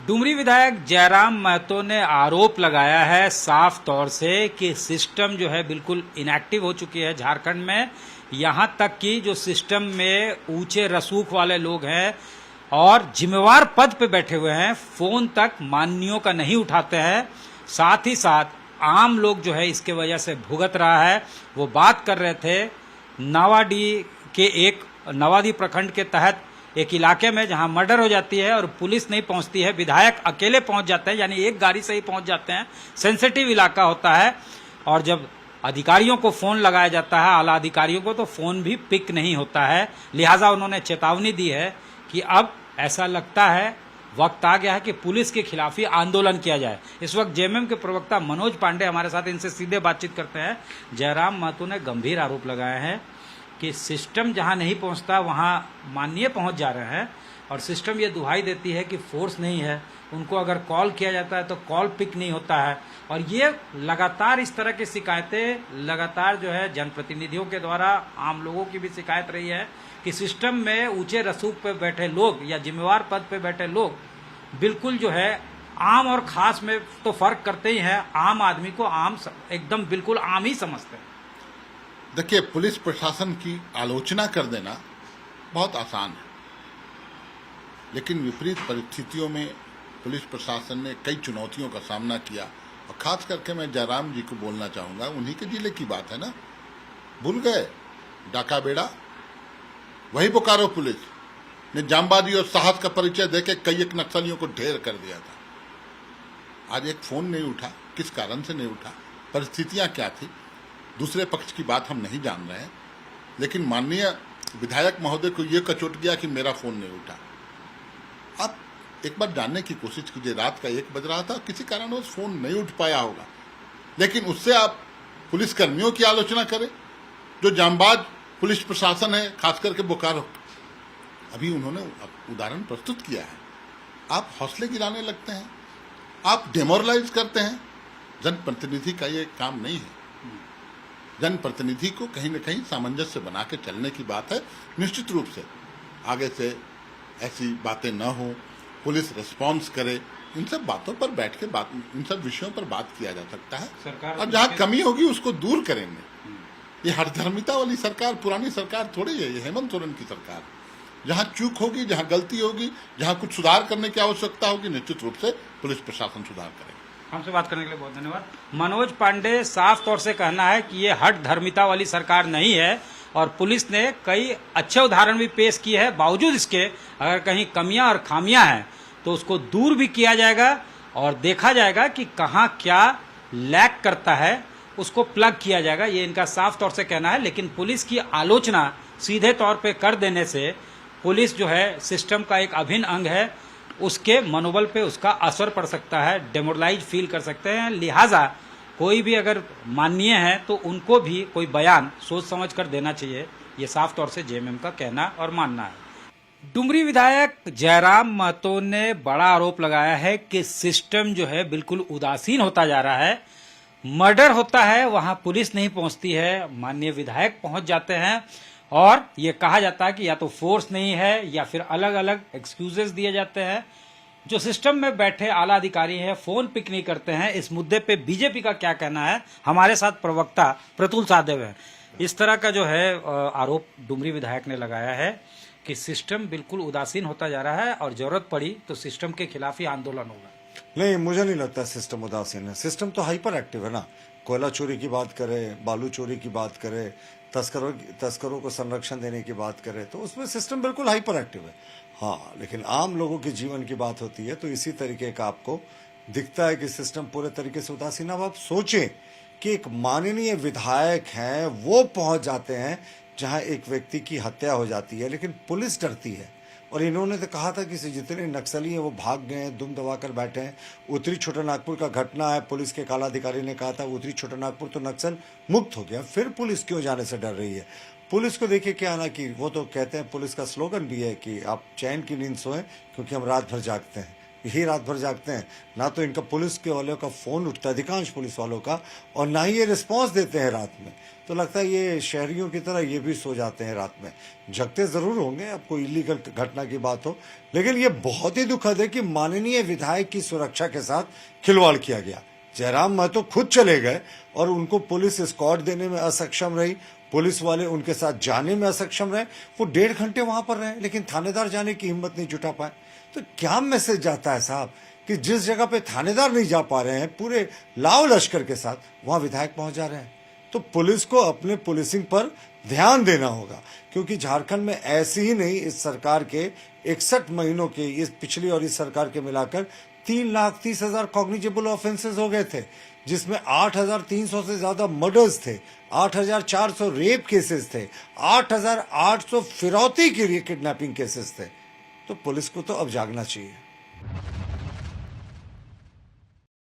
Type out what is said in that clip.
डुमरी विधायक जयराम महतो ने आरोप लगाया है साफ तौर से कि सिस्टम जो है बिल्कुल इनएक्टिव हो चुकी है झारखंड में। यहां तक कि जो सिस्टम में ऊंचे रसूख वाले लोग हैं और जिम्मेवार पद पे बैठे हुए हैं, फोन तक माननीयों का नहीं उठाते हैं। साथ ही साथ आम लोग जो है इसके वजह से भुगत रहा है। वो बात कर रहे थे नवाडी प्रखंड के तहत एक इलाके में जहां मर्डर हो जाती है और पुलिस नहीं पहुंचती है, विधायक अकेले पहुंच जाते हैं, यानी एक गाड़ी से ही पहुंच जाते हैं। सेंसिटिव इलाका होता है और जब अधिकारियों को फोन लगाया जाता है, आला अधिकारियों को, तो फोन भी पिक नहीं होता है। लिहाजा उन्होंने चेतावनी दी है कि अब ऐसा लगता है वक्त आ गया है कि पुलिस के खिलाफ ही आंदोलन किया जाए। इस वक्त जेएमएम के प्रवक्ता मनोज पांडे हमारे साथ, इनसे सीधे बातचीत करते हैं। जयराम महतो ने गंभीर आरोप लगाए हैं कि सिस्टम जहां नहीं पहुंचता वहां माननीय पहुंच जा रहे हैं और सिस्टम ये दुहाई देती है कि फोर्स नहीं है, उनको अगर कॉल किया जाता है तो कॉल पिक नहीं होता है। और ये लगातार इस तरह की शिकायतें लगातार जो है जनप्रतिनिधियों के द्वारा आम लोगों की भी शिकायत रही है कि सिस्टम में ऊंचे रसूख पे बैठे लोग या जिम्मेवार पद पे बैठे लोग बिल्कुल जो है आम और खास में तो फर्क करते ही हैं, आम आदमी को आम एकदम बिल्कुल आम ही समझते हैं। देखिए, पुलिस प्रशासन की आलोचना कर देना बहुत आसान है, लेकिन विपरीत परिस्थितियों में पुलिस प्रशासन ने कई चुनौतियों का सामना किया। और खास करके मैं जयराम जी को बोलना चाहूंगा, उन्हीं के जिले की बात है ना। भूल गए डाका बेड़ा? वही बोकारो पुलिस ने जांबाजी और साहस का परिचय देके कई एक नक्सलियों को ढेर कर दिया था। आज एक फोन नहीं उठा, किस कारण से नहीं उठा, परिस्थितियां क्या थी, दूसरे पक्ष की बात हम नहीं जान रहे हैं, लेकिन माननीय विधायक महोदय को यह कचोट गया कि मेरा फोन नहीं उठा। आप एक बार जानने की कोशिश कीजिए, रात का 1 बज रहा था, किसी कारणवश फोन नहीं उठ पाया होगा, लेकिन उससे आप पुलिस कर्मियों की आलोचना करें जो जांबाज पुलिस प्रशासन है, खास करके बोकारो। अभी उन्होंने उदाहरण प्रस्तुत किया है। आप हौसले गिराने लगते हैं, आप डेमोरलाइज करते हैं। जनप्रतिनिधि का ये काम नहीं है। जनप्रतिनिधि को कहीं न कहीं सामंजस्य बना के चलने की बात है। निश्चित रूप से आगे से ऐसी बातें न हो, पुलिस रिस्पॉन्स करे, इन सब बातों पर बैठ के इन सब विषयों पर बात किया जा सकता है। और जहां कमी होगी उसको दूर करेंगे। ये हठधर्मिता वाली सरकार पुरानी सरकार थोड़ी है, ये हेमंत सोरेन की सरकार। जहां चूक होगी, जहां गलती होगी, जहां कुछ सुधार करने की आवश्यकता होगी, निश्चित रूप से पुलिस प्रशासन सुधार करेगा। हमसे बात करने के लिए बहुत धन्यवाद। मनोज पांडे साफ तौर से कहना है कि ये हठधर्मिता वाली सरकार नहीं है और पुलिस ने कई अच्छे उदाहरण भी पेश किए हैं। बावजूद इसके अगर कहीं कमियां और खामियां हैं तो उसको दूर भी किया जाएगा और देखा जाएगा कि कहां क्या लैक करता है, उसको प्लग किया जाएगा। ये इनका साफ तौर से कहना है। लेकिन पुलिस की आलोचना सीधे तौर पे कर देने से पुलिस जो है सिस्टम का एक अभिन्न अंग है, उसके मनोबल पे उसका असर पड़ सकता है, डेमोरलाइज फील कर सकते हैं। लिहाजा कोई भी अगर माननीय है तो उनको भी कोई बयान सोच समझ कर देना चाहिए। ये साफ तौर से जेएमएम का कहना और मानना है। डुमरी विधायक जयराम महतो ने बड़ा आरोप लगाया है कि सिस्टम जो है बिल्कुल उदासीन होता जा रहा है। मर्डर होता है, वहां पुलिस नहीं पहुंचती है, माननीय विधायक पहुंच जाते हैं और ये कहा जाता है कि या तो फोर्स नहीं है या फिर अलग अलग एक्सक्यूजेस दिए जाते हैं। जो सिस्टम में बैठे आला अधिकारी हैं फोन पिक नहीं करते हैं। इस मुद्दे पे बीजेपी का क्या कहना है, हमारे साथ प्रवक्ता प्रतुल साहदेव है। इस तरह का जो है आरोप डुमरी विधायक ने लगाया है कि सिस्टम बिल्कुल उदासीन होता जा रहा है और जरूरत पड़ी तो सिस्टम के खिलाफ ही आंदोलन होगा। नहीं, मुझे नहीं लगता सिस्टम उदासीन है। सिस्टम तो हाइपर एक्टिव है ना। कोयला चोरी की बात करें, बालू चोरी की बात करें, तस्करों को संरक्षण देने की बात करें, तो उसमें सिस्टम बिल्कुल हाइपर एक्टिव है। हाँ, लेकिन आम लोगों के जीवन की बात होती है तो इसी तरीके का आपको दिखता है कि सिस्टम पूरे तरीके से उदासीन। अब आप सोचें कि एक माननीय विधायक हैं, वो पहुंच जाते हैं जहां एक व्यक्ति की हत्या हो जाती है, लेकिन पुलिस डरती है। और इन्होंने तो कहा था कि जितने नक्सली हैं वो भाग गए हैं, दुम दबाकर बैठे हैं। उत्तरी छोटानागपुर का घटना है, पुलिस के काला अधिकारी ने कहा था उत्तरी छोटानागपुर तो नक्सल मुक्त हो गया, फिर पुलिस क्यों जाने से डर रही है? पुलिस को देखिए क्या ना कि वो तो कहते हैं, पुलिस का स्लोगन भी है कि आप चैन की नींद सोएं क्योंकि हम रात भर जागते हैं। यही रात भर जागते हैं। ना तो इनका पुलिस के वालों का फ़ोन उठता है, अधिकांश पुलिस वालों का, और ना ही ये रिस्पॉन्स देते हैं रात में। तो लगता है ये शहरियों की तरह ये भी सो जाते हैं रात में। जगते ज़रूर होंगे, अब कोई इलीगल घटना की बात हो, लेकिन ये बहुत ही दुखद है कि माननीय विधायक की सुरक्षा के साथ खिलवाड़ किया गया। जयराम महतो खुद चले गए और उनको पुलिस एस्कॉर्ट देने में असक्षम रही, पुलिस वाले उनके साथ जाने में असक्षम रहे। वो 1.5 घंटे वहां पर रहे, लेकिन थानेदार जाने की हिम्मत नहीं जुटा पाए। तो क्या मैसेज जाता है साहब कि जिस जगह पे थानेदार नहीं जा पा रहे हैं, पूरे लाव लश्कर के साथ वहां विधायक पहुंच जा रहे हैं। तो पुलिस को अपने पुलिसिंग पर ध्यान देना होगा, क्योंकि झारखंड में ऐसे ही नहीं, इस सरकार के 61 महीनों के, इस पिछली और इस सरकार के मिलाकर 3,30,000 कॉग्निजेबल ऑफेंसेस हो गए थे, जिसमें 8,300 से ज्यादा मर्डर्स थे, 8,400 रेप केसेस थे, 8,800 फिरौती के लिए किडनैपिंग केसेस थे। तो पुलिस को तो अब जागना चाहिए।